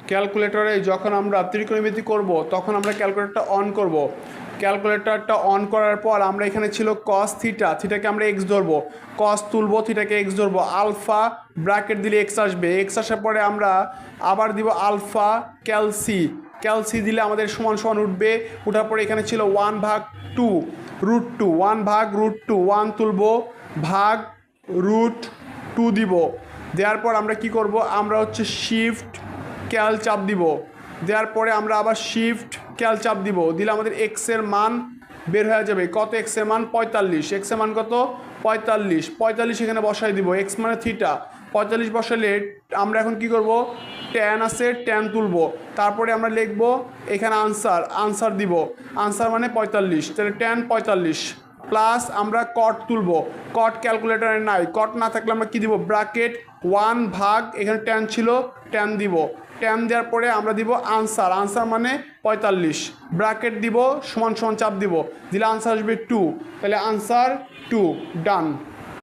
ক্যালকুলেটরে যখন আমরা ত্রিকোণমিতি করব তখন আমরা ক্যালকুলেটরটা অন করব। ক্যালকুলেটরটা অন করার পর আমরা এখানে ছিল কস থিটা, থিটাকে আমরা এক্স ধরবো, কস তুলবো, থিটাকে এক্স ধরবো, আলফা ব্র্যাকেট দিলে এক্স আসবে, এক্স আসার পরে আমরা আবার দিব আলফা ক্যালসি, ক্যালসি দিলে আমাদের সমান সমান উঠবে, উঠার পরে এখানে ছিল 1/2 √2, 1/√2, 1 তুলবো ভাগ √2 দিব। দেওয়ার পর আমরা কি করব, আমরা হচ্ছে শিফট ক্যাল চাপ দিব, দেওয়ার পরে আমরা আবার শিফট ক্যাল চাপ দিব, দিলে আমাদের এক্সের মান বের হয়ে যাবে। কত এক্সের মান? 45। এক্সের মান কত? 45। 45 এখানে বসাই দিব, এক্স মানে থিটা, 45 বসালে আমরা এখন কি করব, ট্যান আছে ট্যান তুলব, তারপরে আমরা লিখব এখানে আনসার দিব, আনসার মানে 45, তাহলে ট্যান 45 প্লাস আমরা কট তুলব, কট ক্যালকুলেটারে নাই, কট না থাকলে আমরা কি দিব, ব্র্যাকেট 1 ভাগ এখানে ট্যান ছিল ট্যান দিব, ট্যান দেওয়ার পরে আমরা দিব আনসার মানে 45, ব্র্যাকেট দিব সমান সমান চাপ দিব, দিলে আনসার আসবে 2, তাহলে আনসার 2, ডান।